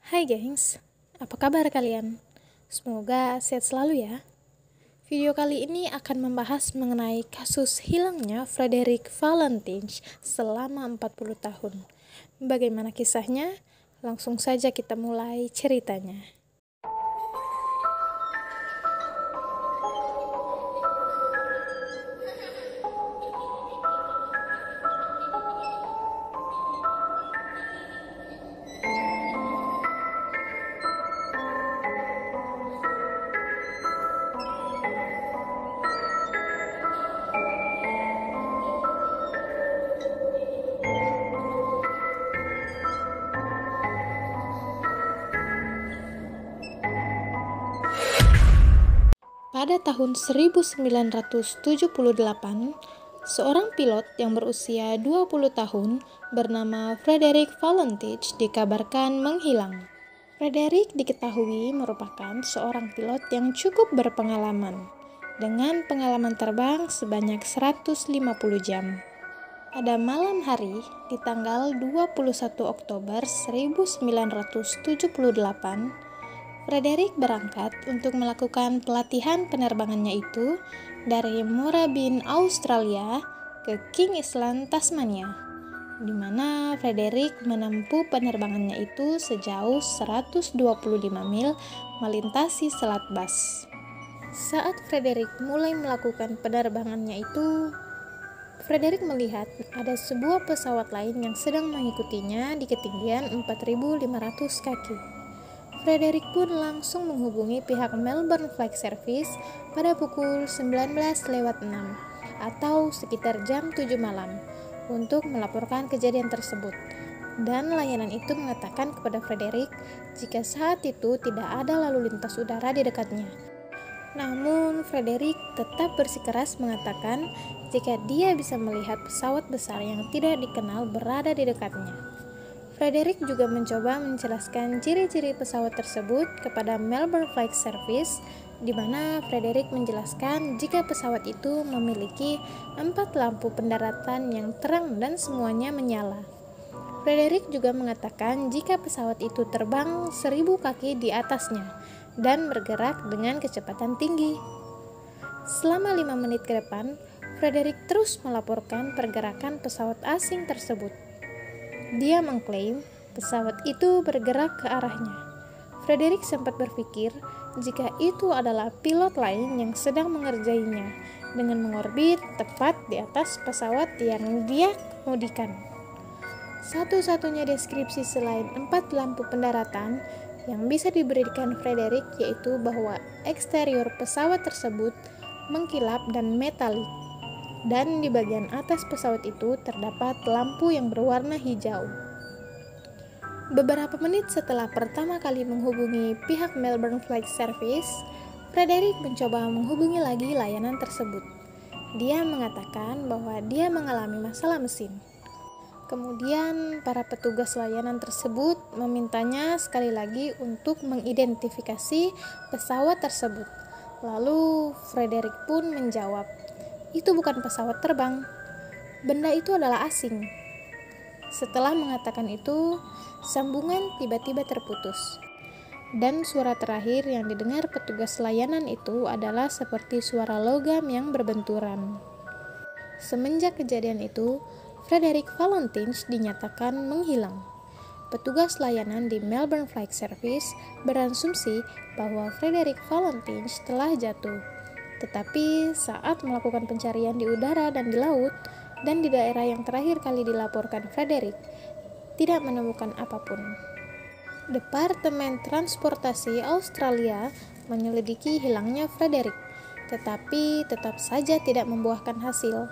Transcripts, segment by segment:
Hai gengs, apa kabar kalian? Semoga sehat selalu ya. Video kali ini akan membahas mengenai kasus hilangnya Frederick Valentine selama 40 tahun. Bagaimana kisahnya? Langsung saja kita mulai ceritanya. Pada tahun 1978, seorang pilot yang berusia 20 tahun bernama Frederick Valentine dikabarkan menghilang. Frederick diketahui merupakan seorang pilot yang cukup berpengalaman, dengan pengalaman terbang sebanyak 150 jam. Pada malam hari, di tanggal 21 Oktober 1978, Frederick berangkat untuk melakukan pelatihan penerbangannya itu dari Moorabbin, Australia ke King Island, Tasmania, di mana Frederick menempuh penerbangannya itu sejauh 125 mil melintasi Selat Bass. Saat Frederick mulai melakukan penerbangannya itu, Frederick melihat ada sebuah pesawat lain yang sedang mengikutinya di ketinggian 4.500 kaki. Frederick pun langsung menghubungi pihak Melbourne Flight Service pada pukul 19:06 atau sekitar jam 7 malam untuk melaporkan kejadian tersebut. Dan layanan itu mengatakan kepada Frederick jika saat itu tidak ada lalu lintas udara di dekatnya. Namun Frederick tetap bersikeras mengatakan jika dia bisa melihat pesawat besar yang tidak dikenal berada di dekatnya. Frederick juga mencoba menjelaskan ciri-ciri pesawat tersebut kepada Melbourne Flight Service, di mana Frederick menjelaskan jika pesawat itu memiliki 4 lampu pendaratan yang terang dan semuanya menyala. Frederick juga mengatakan jika pesawat itu terbang 1000 kaki di atasnya dan bergerak dengan kecepatan tinggi. Selama 5 menit ke depan, Frederick terus melaporkan pergerakan pesawat asing tersebut. Dia mengklaim pesawat itu bergerak ke arahnya. Frederick sempat berpikir jika itu adalah pilot lain yang sedang mengerjainya dengan mengorbit tepat di atas pesawat yang dia kemudikan. Satu-satunya deskripsi selain 4 lampu pendaratan yang bisa diberikan Frederick yaitu bahwa eksterior pesawat tersebut mengkilap dan metalik. Dan di bagian atas pesawat itu terdapat lampu yang berwarna hijau. Beberapa menit setelah pertama kali menghubungi pihak Melbourne Flight Service, Frederick mencoba menghubungi lagi layanan tersebut. Dia mengatakan bahwa dia mengalami masalah mesin. Kemudian para petugas layanan tersebut memintanya sekali lagi untuk mengidentifikasi pesawat tersebut. Lalu Frederick pun menjawab, "Itu bukan pesawat terbang. Benda itu adalah asing." Setelah mengatakan itu, sambungan tiba-tiba terputus. Dan suara terakhir yang didengar petugas layanan itu adalah seperti suara logam yang berbenturan. Semenjak kejadian itu, Frederick Valentine dinyatakan menghilang. Petugas layanan di Melbourne Flight Service berasumsi bahwa Frederick Valentine telah jatuh. Tetapi saat melakukan pencarian di udara dan di laut, dan di daerah yang terakhir kali dilaporkan Frederick, tidak menemukan apapun. Departemen Transportasi Australia menyelidiki hilangnya Frederick, tetapi tetap saja tidak membuahkan hasil.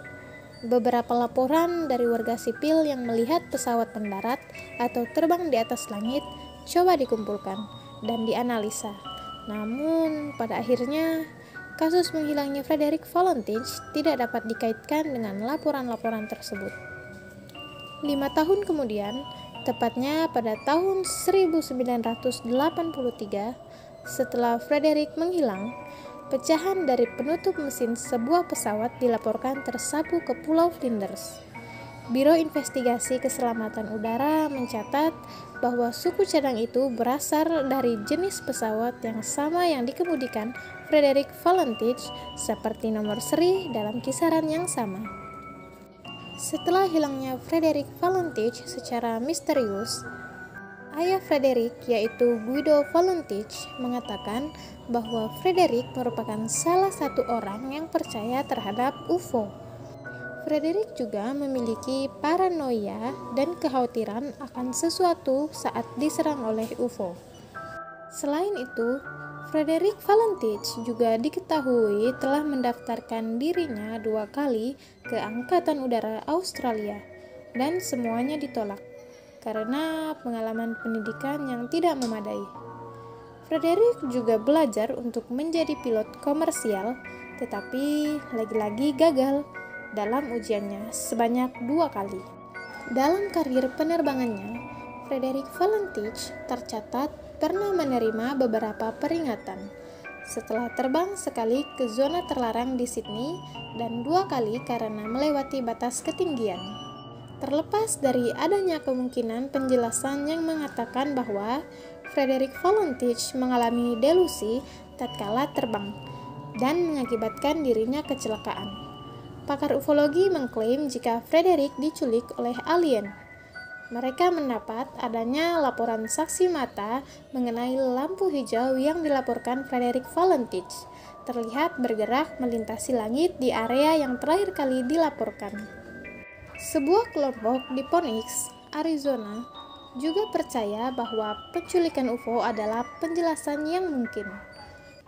Beberapa laporan dari warga sipil yang melihat pesawat mendarat atau terbang di atas langit coba dikumpulkan dan dianalisa. Namun pada akhirnya kasus menghilangnya Frederick Valentine tidak dapat dikaitkan dengan laporan-laporan tersebut. 5 tahun kemudian, tepatnya pada tahun 1983, setelah Frederick menghilang, pecahan dari penutup mesin sebuah pesawat dilaporkan tersapu ke Pulau Flinders. Biro Investigasi Keselamatan Udara mencatat bahwa suku cadang itu berasal dari jenis pesawat yang sama yang dikemudikan Frederick Valentich seperti nomor seri dalam kisaran yang sama. Setelah hilangnya Frederick Valentich secara misterius, ayah Frederick yaitu Guido Valentich mengatakan bahwa Frederick merupakan salah satu orang yang percaya terhadap UFO. Frederick juga memiliki paranoia dan kekhawatiran akan sesuatu saat diserang oleh UFO. Selain itu, Frederick Valentich juga diketahui telah mendaftarkan dirinya 2 kali ke Angkatan Udara Australia dan semuanya ditolak karena pengalaman pendidikan yang tidak memadai. Frederick juga belajar untuk menjadi pilot komersial, tetapi lagi-lagi gagal dalam ujiannya sebanyak 2 kali. Dalam karir penerbangannya, Frederick Valentich tercatat pernah menerima beberapa peringatan setelah terbang sekali ke zona terlarang di Sydney dan 2 kali karena melewati batas ketinggian. Terlepas dari adanya kemungkinan penjelasan yang mengatakan bahwa Frederick Valentich mengalami delusi tatkala terbang dan mengakibatkan dirinya kecelakaan, pakar ufologi mengklaim jika Frederick diculik oleh alien. Mereka mendapat adanya laporan saksi mata mengenai lampu hijau yang dilaporkan Frederick Valentich terlihat bergerak melintasi langit di area yang terakhir kali dilaporkan. Sebuah kelompok di Phoenix, Arizona, juga percaya bahwa penculikan UFO adalah penjelasan yang mungkin.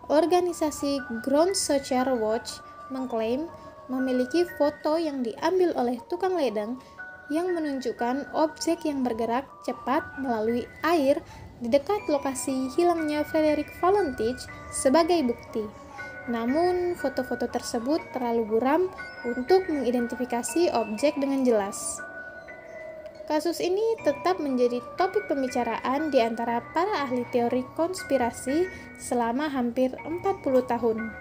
Organisasi Ground Searcher Watch mengklaim memiliki foto yang diambil oleh tukang ledeng yang menunjukkan objek yang bergerak cepat melalui air di dekat lokasi hilangnya Frederick Valentich sebagai bukti. Namun, foto-foto tersebut terlalu buram untuk mengidentifikasi objek dengan jelas. Kasus ini tetap menjadi topik pembicaraan di antara para ahli teori konspirasi selama hampir 40 tahun.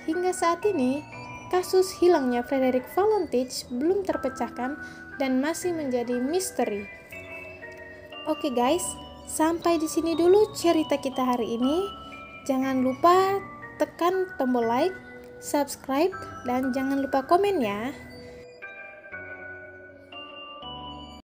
Hingga saat ini, kasus hilangnya Frederick Valentich belum terpecahkan dan masih menjadi misteri. Oke guys, sampai di sini dulu cerita kita hari ini. Jangan lupa tekan tombol like, subscribe, dan jangan lupa komen ya.